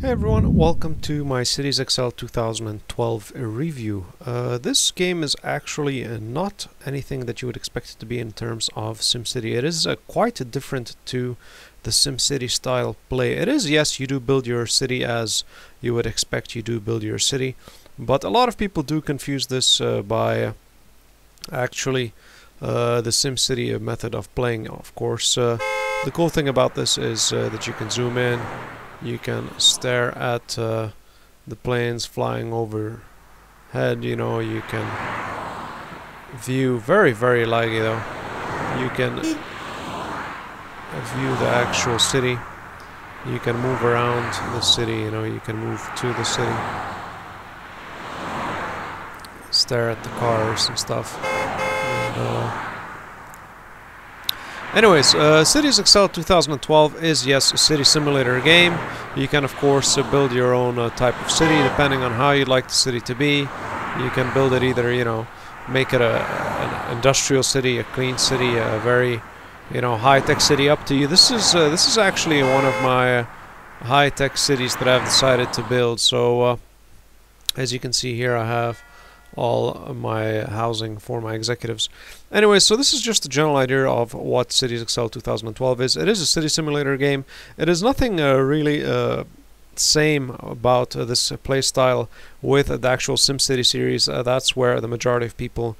Hey everyone, welcome to my Cities XL 2012 review. This game is actually not anything that you would expect it to be in terms of SimCity. It is quite different to the SimCity style play. It is, yes, you do build your city as you would expect you do build your city, but a lot of people do confuse this by actually the SimCity method of playing. Of course, the cool thing about this is that you can zoom in. You can stare at the planes flying overhead, you know, you can view, very laggy though, you can view the actual city, you can move around the city, you know, you can move to the city, stare at the cars and stuff. And, anyways, Cities XL 2012 is, yes, a city simulator game. You can, of course, build your own type of city depending on how you'd like the city to be. You can build it either, you know, make it an industrial city, a clean city, a very, you know, high-tech city, up to you. This is actually one of my high-tech cities that I've decided to build. So, as you can see here, I have all my housing for my executives. Anyway, so this is just a general idea of what Cities XL 2012 is. It is a city simulator game. It is nothing really same about this play style with the actual SimCity series. That's where the majority of people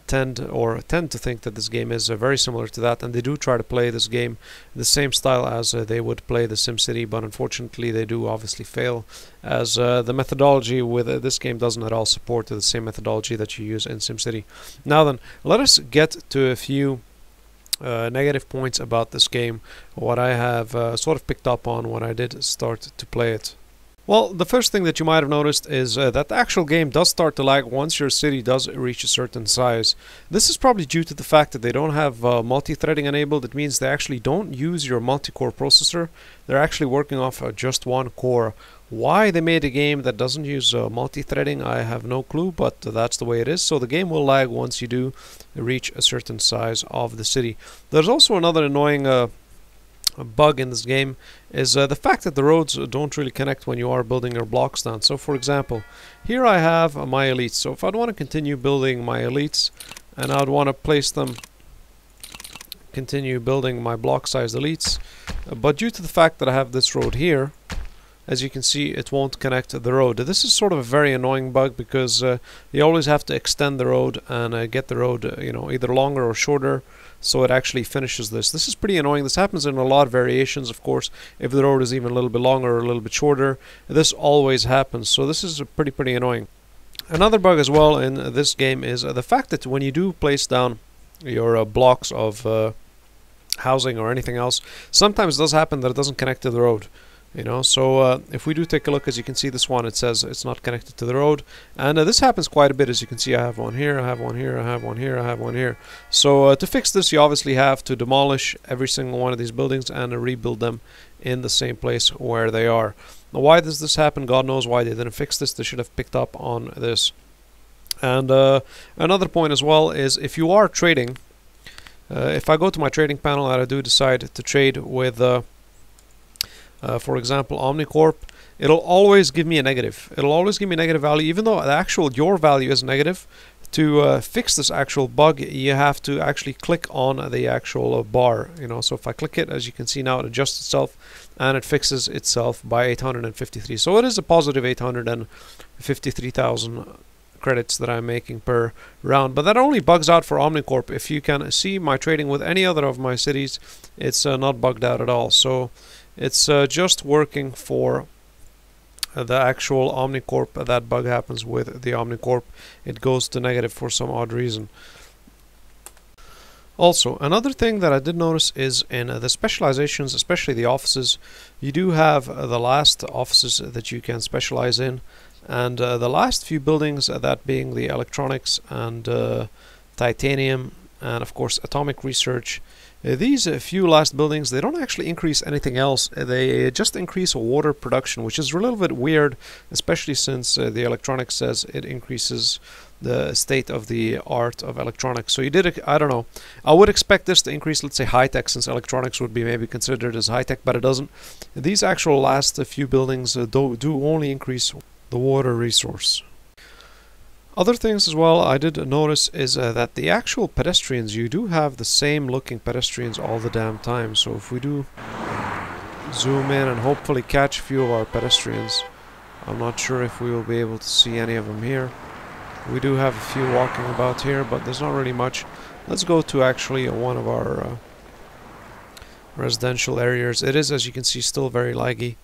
tend to think that this game is very similar to that, and they do try to play this game the same style as they would play the SimCity, but unfortunately they do obviously fail, as the methodology with this game doesn't at all support the same methodology that you use in SimCity. Now then, let us get to a few negative points about this game, what I have sort of picked up on when I did start to play it. Well, the first thing that you might have noticed is that the actual game does start to lag once your city does reach a certain size. This is probably due to the fact that they don't have multi-threading enabled. It means they actually don't use your multi-core processor. They're actually working off just one core. Why they made a game that doesn't use multi-threading, I have no clue, but that's the way it is. So the game will lag once you do reach a certain size of the city. There's also another annoying a bug in this game is the fact that the roads don't really connect when you are building your blocks down. So for example, here I have my elites. So if I'd want to continue building my elites and I'd want to place them, continue building my block sized elites, but due to the fact that I have this road here, as you can see, it won't connect the road. This is sort of a very annoying bug because you always have to extend the road and get the road you know, either longer or shorter, so it actually finishes this. This is pretty annoying. This happens in a lot of variations, of course. If the road is even a little bit longer or a little bit shorter, this always happens. So this is pretty annoying. Another bug as well in this game is the fact that when you do place down your blocks of housing or anything else, sometimes it does happen that it doesn't connect to the road. You know, so if we do take a look, as you can see, this one, it says it's not connected to the road, and this happens quite a bit. As you can see, I have one here, I have one here, I have one here, I have one here. So to fix this, you obviously have to demolish every single one of these buildings and rebuild them in the same place where they are. Now, why does this happen? God knows why they didn't fix this. They should have picked up on this. And another point as well is if you are trading, if I go to my trading panel and I do decide to trade with for example, OmniCorp, it'll always give me a negative. It'll always give me a negative value, even though the actual your value is negative. To fix this actual bug, you have to actually click on the actual bar. You know, so if I click it, as you can see now, it adjusts itself and it fixes itself by 853. So it is a positive 853,000 credits that I'm making per round, but that only bugs out for OmniCorp. If you can see my trading with any other of my cities, it's not bugged out at all. So it's just working for the actual OmniCorp. That bug happens with the OmniCorp. It goes to negative for some odd reason. Also, another thing that I did notice is in the specializations, especially the offices, you do have the last offices that you can specialize in, and the last few buildings, that being the electronics and titanium and of course atomic research. These few last buildings, they don't actually increase anything else. They just increase water production, which is a little bit weird, especially since the electronics says it increases the state of the art of electronics. So you did, I don't know, I would expect this to increase, let's say, high-tech, since electronics would be maybe considered as high-tech, but it doesn't. These actual last few buildings do only increase the water resource. Other things as well I did notice is that the actual pedestrians, you do have the same looking pedestrians all the damn time. So if we do zoom in and hopefully catch a few of our pedestrians, I'm not sure if we will be able to see any of them here. We do have a few walking about here, but there's not really much. Let's go to actually one of our residential areas. It is, as you can see, still very laggy.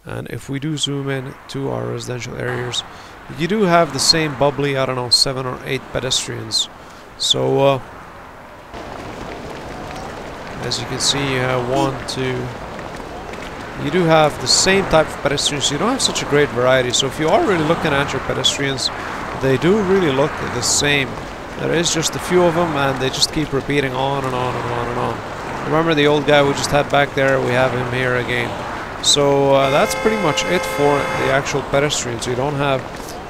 And if we do zoom in to our residential areas, you do have the same bubbly, I don't know, 7 or 8 pedestrians. So as you can see, you have 1, 2. You do have the same type of pedestrians. You don't have such a great variety. So if you are really looking at your pedestrians, they do really look the same. There is just a few of them, and they just keep repeating on and on and on and on. Remember the old guy we just had back there? We have him here again. So that's pretty much it for the actual pedestrians. You don't have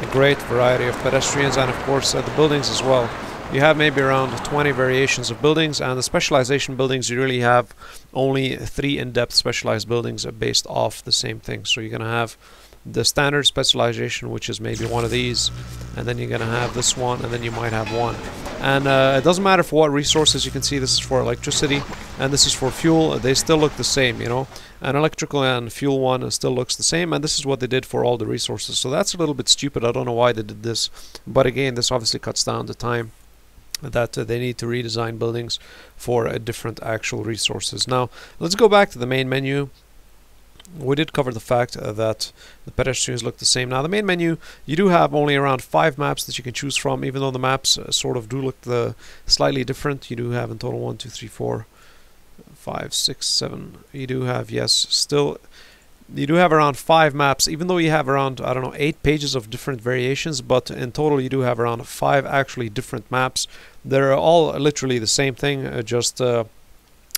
a great variety of pedestrians, and of course the buildings as well. You have maybe around 20 variations of buildings, and the specialization buildings, you really have only 3 in-depth specialized buildings based off the same thing. So you're going to have the standard specialization, which is maybe one of these, and then you're going to have this one, and then you might have one. And it doesn't matter for what resources. You can see this is for electricity and this is for fuel. They still look the same, you know. An electrical and fuel one still looks the same, and this is what they did for all the resources. So that's a little bit stupid. I don't know why they did this, but again, this obviously cuts down the time that they need to redesign buildings for different actual resources. Now let's go back to the main menu. We did cover the fact that the pedestrians look the same. Now the main menu, you do have only around 5 maps that you can choose from, even though the maps sort of do look slightly different. You do have in total 1, 2, 3, 4, 5, 6, 7. You do have, yes, still you do have around 5 maps, even though you have around, I don't know, 8 pages of different variations, but in total you do have around 5 actually different maps. They're all literally the same thing, just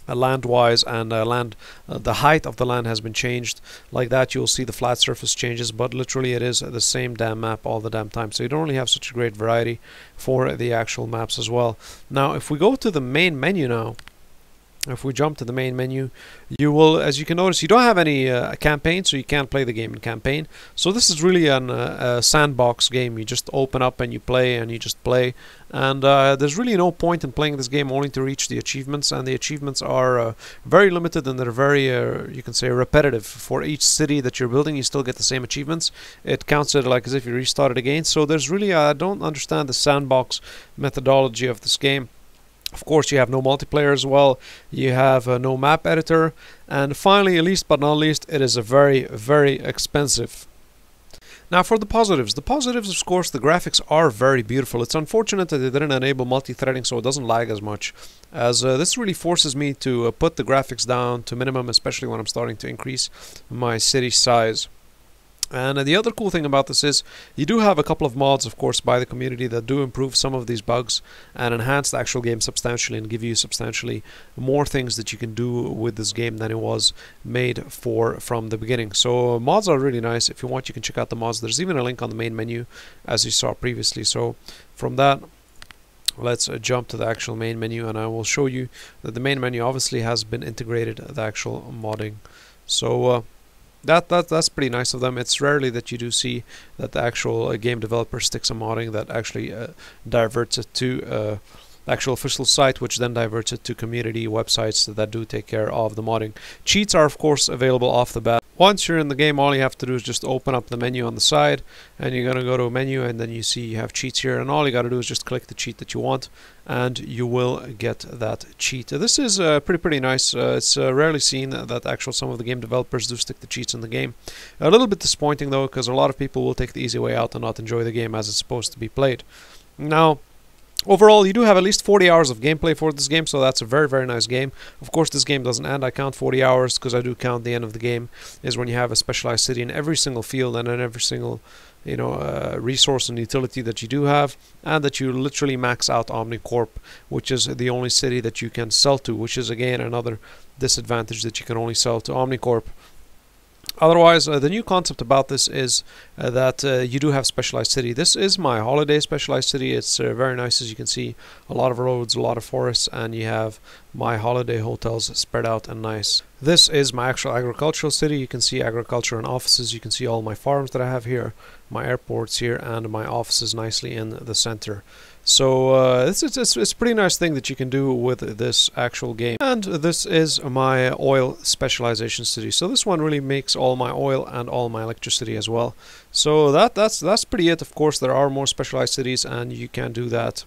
land-wise, and the height of the land has been changed. Like that, you'll see the flat surface changes, but literally it is the same damn map all the damn time. So you don't really have such a great variety for the actual maps as well. Now, if we go to the main menu now, if we jump to the main menu, you will, as you can notice, you don't have any campaign, so you can't play the game in campaign. So this is really a sandbox game. You just open up and you play, and you just play. And there's really no point in playing this game only to reach the achievements, and the achievements are very limited, and they're very, you can say, repetitive. For each city that you're building, you still get the same achievements. It counts it like as if you restarted again. So there's really, I don't understand the sandbox methodology of this game. Of course, you have no multiplayer as well. You have no map editor. And finally, least but not least, it is a very, very expensive. Now for the positives, of course, the graphics are very beautiful. It's unfortunate that they didn't enable multi-threading, so it doesn't lag as much, as this really forces me to put the graphics down to minimum, especially when I'm starting to increase my city size. And the other cool thing about this is you do have a couple of mods, of course, by the community that do improve some of these bugs and enhance the actual game substantially and give you substantially more things that you can do with this game than it was made for from the beginning. So mods are really nice. If you want, you can check out the mods. There's even a link on the main menu, as you saw previously. So from that, let's jump to the actual main menu, and I will show you that the main menu obviously has been integrated the actual modding. So that's pretty nice of them. It's rarely that you do see that the actual game developer sticks a modding that actually diverts it to the actual official site, which then diverts it to community websites that do take care of the modding. Cheats are of course available off the bat. Once you're in the game, all you have to do is just open up the menu on the side, and you're gonna go to a menu, and then you see you have cheats here, and all you gotta do is just click the cheat that you want, and you will get that cheat. This is pretty nice. It's rarely seen that actual some of the game developers do stick the cheats in the game. A little bit disappointing though, because a lot of people will take the easy way out and not enjoy the game as it's supposed to be played. Now, overall, you do have at least 40 hours of gameplay for this game, so that's a very nice game. Of course, this game doesn't end. I count 40 hours because I do count the end of the game is when you have a specialized city in every single field and in every single, you know, resource and utility that you do have, and that you literally max out OmniCorp, which is the only city that you can sell to, which is again another disadvantage, that you can only sell to OmniCorp. Otherwise, the new concept about this is that you do have specialized city. This is my holiday specialized city. It's very nice, as you can see, a lot of roads, a lot of forests, and you have my holiday hotels spread out and nice. This is my actual agricultural city. You can see agriculture and offices. You can see all my farms that I have here, my airports here, and my offices nicely in the center. So it's a pretty nice thing that you can do with this actual game. And this is my oil specialization city. So this one really makes all my oil and all my electricity as well. So that's pretty it. Of course, there are more specialized cities, and you can do that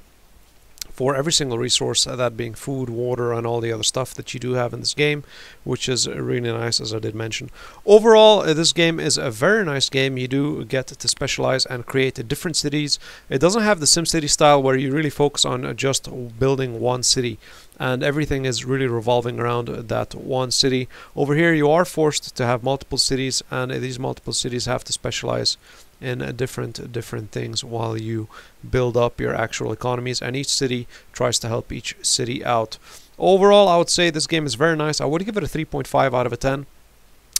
for every single resource, that being food, water, and all the other stuff that you do have in this game, which is really nice, as I did mention. Overall, this game is a very nice game. You do get to specialize and create different cities. It doesn't have the SimCity style where you really focus on just building one city and everything is really revolving around that one city. Over here you are forced to have multiple cities, and these multiple cities have to specialize in different things while you build up your actual economies, and each city tries to help each city out. Overall, I would say this game is very nice. I would give it a 3.5 out of a 10.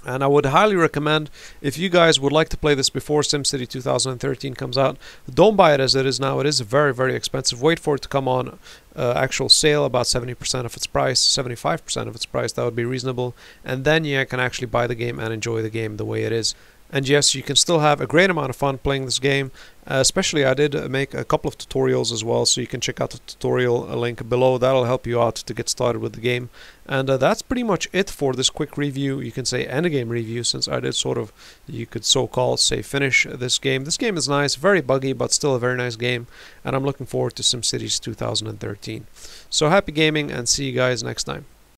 And I would highly recommend, if you guys would like to play this before SimCity 2013 comes out, don't buy it as it is now. It is very, very expensive. Wait for it to come on actual sale, about 70% of its price, 75% of its price. That would be reasonable. And then you can actually buy the game and enjoy the game the way it is. And yes, you can still have a great amount of fun playing this game. Especially, I did make a couple of tutorials as well, so you can check out the tutorial link below. That'll help you out to get started with the game. And that's pretty much it for this quick review. You can say AddMeGame review, since I did sort of, you could so-called say finish this game. This game is nice, very buggy, but still a very nice game. And I'm looking forward to SimCity 2013. So happy gaming, and see you guys next time.